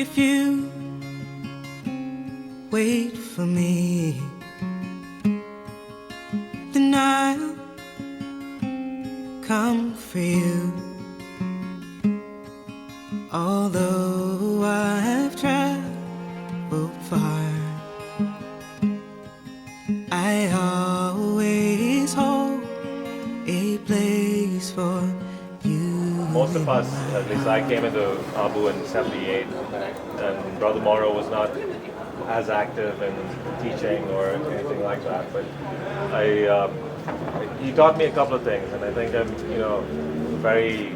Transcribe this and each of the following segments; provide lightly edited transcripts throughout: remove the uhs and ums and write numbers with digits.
if you wait for me, then I'll come for you. Although I've traveled far, I always hold a place for you. Most of us, at least I came into Abu in '78, and Brother Morrow was not as active in teaching or anything like that. But he taught me a couple of things, and I think I'm, very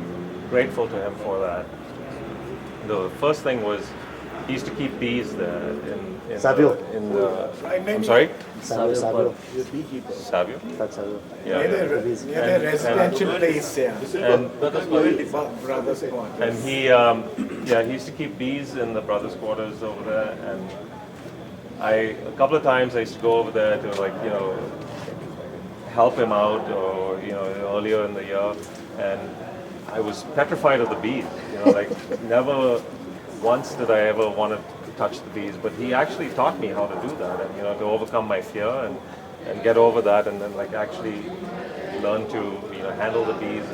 grateful to him for that. The first thing was he used to keep bees there I'm sorry? Savio. Savio? That's Savio. Yeah. Near the residential place, brothers' quarters. And he used to keep bees in the brothers' quarters over there, and a couple of times I used to go over there to help him out, or earlier in the year, and I was petrified of the bees. Never once did I ever want to touch the bees, but he actually taught me how to do that, and to overcome my fear and get over that, and then actually learn to handle the bees.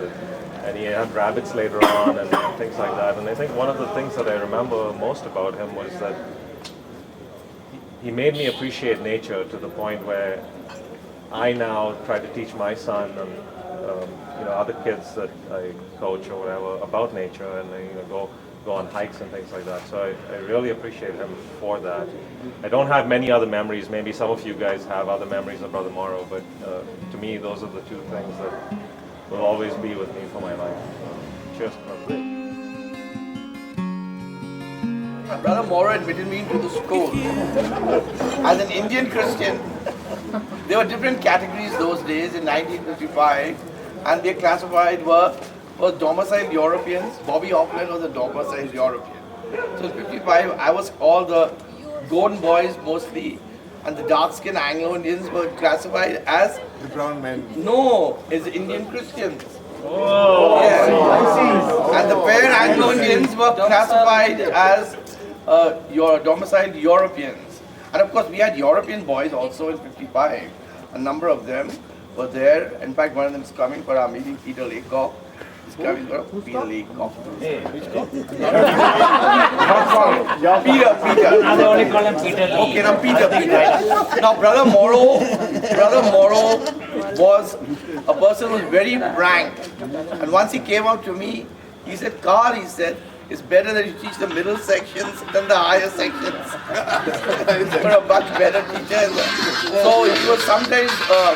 And he had rabbits later on and things like that. And I think one of the things that I remember most about him was that he made me appreciate nature to the point where I now try to teach my son and other kids that I coach or whatever about nature, and go on hikes and things like that. So I really appreciate him for that. I don't have many other memories. Maybe some of you guys have other memories of Brother Morrow, but to me, those are the two things that will always be with me for my life. Cheers. Brother Morrow admitted me into the school as an Indian Christian. There were different categories those days in 1955, and they classified were domiciled Europeans. Bobby Hoffman was a domiciled European. So in 55, I was called the Golden Boys mostly, and the dark-skinned Anglo-Indians were classified as The brown men. no, as Indian Christians. Oh, Yeah. And the fair Anglo-Indians were classified as your domiciled Europeans. And of course, we had European boys also in 55. A number of them were there. In fact, one of them is coming for our meeting, Peter Laycock. He's coming for Peter Laycock. Peter. Now they only call him Peter Lee. Okay, now Peter. Now Brother Morrow was a person who was very frank. And once he came up to me, he said, Karl, he said, it's better that you teach the middle sections than the higher sections. You're a much better teacher. So he was sometimes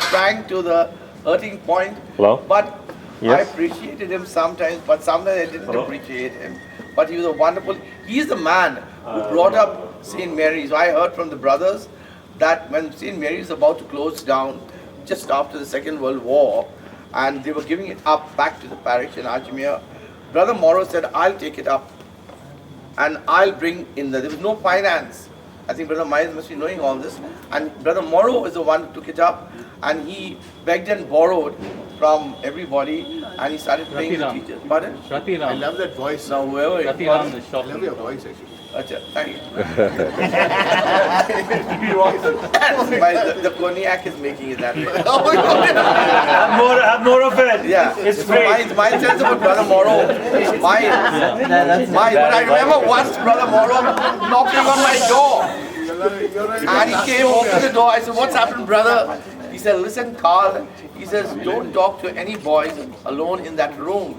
frank to the hurting point. Hello? But Yes? I appreciated him sometimes, but sometimes I didn't appreciate him. But he was a wonderful, he's the man who brought up St. Mary's. I heard from the brothers that when St. Mary's was about to close down, just after the Second World War, and they were giving it up back to the parish in Ajmer, Brother Morrow said, I'll take it up and I'll bring in there was no finance. I think Brother Miles must be knowing all this. And Brother Morrow is the one who took it up, and he begged and borrowed from everybody, and he started paying the teachers. Pardon? I love that voice. Now whoever I love your voice actually. Achha, thank you. The cognac is making it that way. Have more of it. Yeah, It's so great. my sense about Brother Morrow, but I remember once Brother Morrow knocking on my door, and he came open the door. I said, "What's happened, brother?" He said, "Listen, Karl." He says, "Don't talk to any boys alone in that room."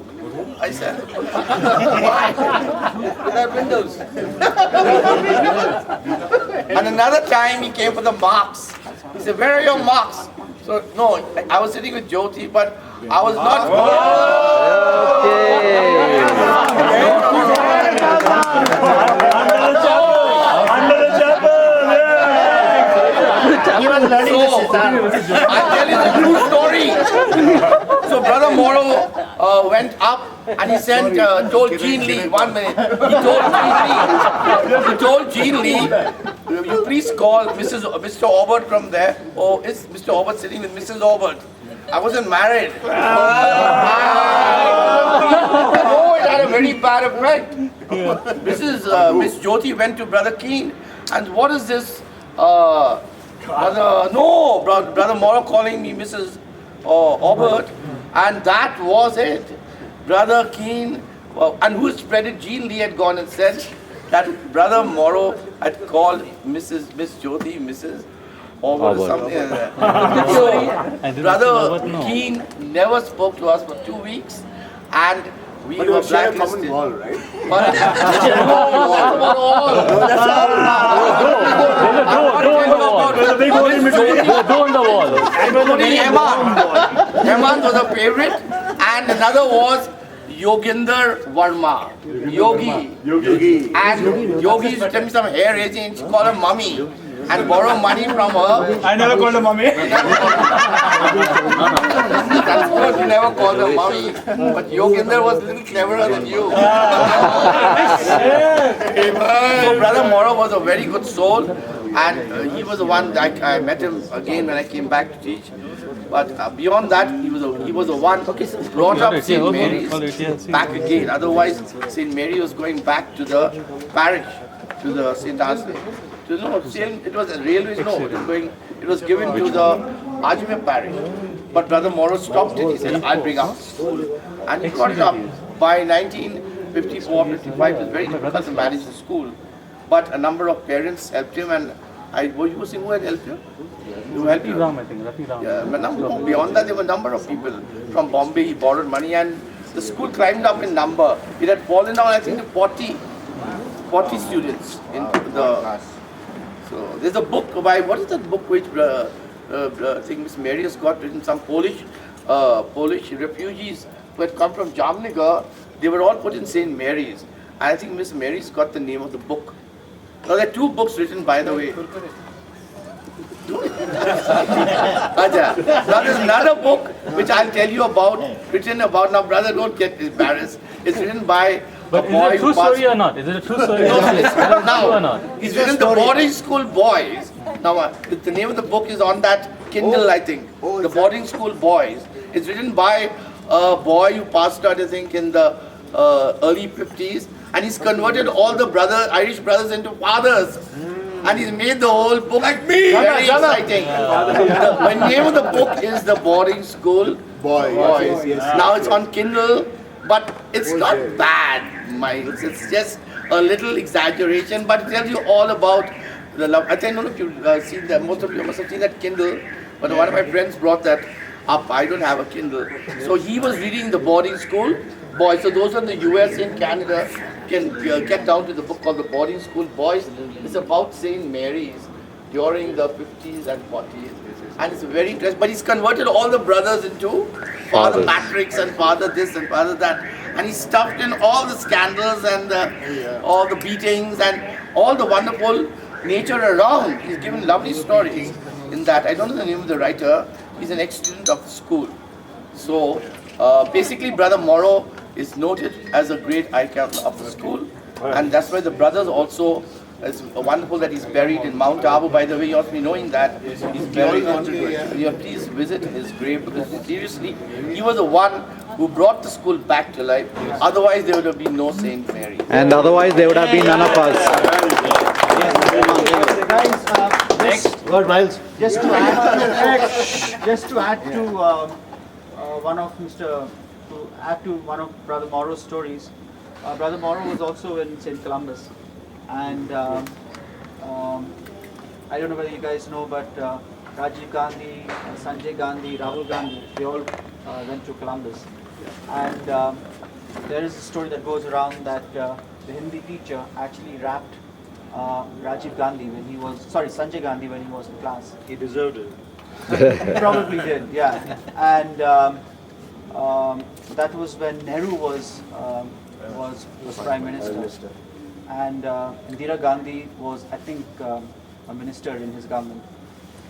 I said, "Why?" There are windows. And another time he came for the marks. He said, "Where are your marks?" So no, I was sitting with Jyoti, but I was not. He was learning the sitar. I'll tell you the true story. So Brother Morrow went up and he sent, told Jean Lee, 1 minute. He told Jean Lee, you please call Mr. Aubert from there. Oh, is Mr. Aubert sitting with Mrs. Aubert? I wasn't married. Oh, it had a very bad effect. Miss Jyoti went to Brother Keen, and what is this? Brother Morrow calling me Mrs. Aubert, and that was it. Brother Keen, and who spread it? Jean Lee had gone and said that Brother Morrow had called Miss Jyoti, Mrs. Aubert or something like that. Brother Keen never spoke to us for 2 weeks, and we But were you share a common blacklisted. wall, right? But There's a big hole in between. There's a door on the wall. Hemant was a favorite, and another was Yoginder Verma, Yogi. And Yogi used to tell me some hair raising, and she called her mummy and borrow money from her. I never called her mommy. That's good, you never called her mummy, but Yoginder was a little cleverer than you. So Brother Morrow was a very good soul, and he was the one that I met him again when I came back to teach. But beyond that, he was the one who brought up St. Mary's back again. Otherwise, St. Mary was going back to the parish, to the St. Anthony. It was a railways, it was given to the Ajmer parish. But Brother Morrow stopped it. He said, I'll bring up the school. And he got it up. By 1954, 55, it was very difficult to manage the school. But a number of parents helped him, and who had helped him? Who helped you? Ram, I think. Rafi Ram. Beyond that, there were a number of people from Bombay. He borrowed money, and the school climbed up in number. It had fallen down, I think, to 40 students in the. So there's a book by, what is that book which I think Miss Mary has got written? Some Polish refugees who had come from Jamnagar. They were all put in St. Mary's. And I think Miss Mary's got the name of the book. Now there are 2 books written, by the way. Now there's another book which I'll tell you about, written about, now brother, don't get embarrassed. It's written by But is it a true story or not? Is it a true story? Now, he's written the boarding school boys. Now, the name of the book is on that Kindle, I think. The boarding school boys. It's written by a boy who passed out, I think, in the early 50s, and he's converted all the Irish brothers into fathers. And he's made the whole book like me. Very exciting. The name of the book is The Boarding School Boys. Now it's on Kindle, but it's not bad, minds. It's just a little exaggeration, but it tells you all about the love. I don't know if you've seen that. Most of you must have seen that Kindle, but one of my friends brought that up. I don't have a Kindle. So he was reading The Boarding School Boys. So those in the US and Canada can get down to the book called The Boarding School Boys. It's about St. Mary's during the 50s and 40s. And it's very interesting. But he's converted all the brothers into Father Patrick's and Father this and Father that. And he stuffed in all the scandals and all the beatings and all the wonderful nature around. He's given lovely stories in that. I don't know the name of the writer. He's an ex-student of the school. So basically Brother Morrow is noted as a great icon of the school. And that's why the brothers also, it's wonderful that he's buried in Mount Abu. By the way, you ought to be knowing that he's buried in, please visit his grave, because seriously, he was the one who brought the school back to life. Otherwise, there would have been no St. Mary. And otherwise, there would have been none of us. Guys, Miles. Just to add to one of Brother Morrow's stories. Brother Morrow was also in St. Columba's, and I don't know whether you guys know, but Rajiv Gandhi, Sanjay Gandhi, Rahul Gandhi, they all went to Columbus. And there is a story that goes around that the Hindi teacher actually rapped Sanjay Gandhi when he was in class. He deserved it. He probably did, yeah. And that was when Nehru was Prime Minister. And Indira Gandhi was, I think, a minister in his government.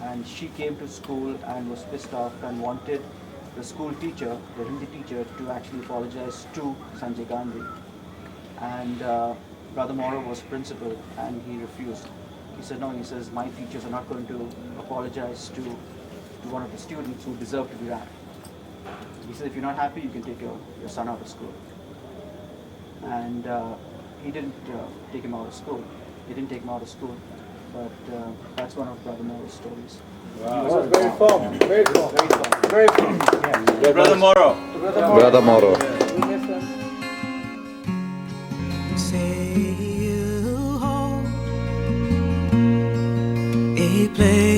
And she came to school and was pissed off and wanted the school teacher, the Hindi teacher, to actually apologize to Sanjay Gandhi. And Brother Morrow was principal, and he refused. He said, no, he says, my teachers are not going to apologize to one of the students who deserve to be rapped. He said, if you're not happy, you can take your son out of school. and he didn't take him out of school. He didn't take him out of school, but that's one of Brother Morrow's stories. Wow. Very firm. Very firm. Very firm. Brother Morrow. Brother Morrow. Say you hold a place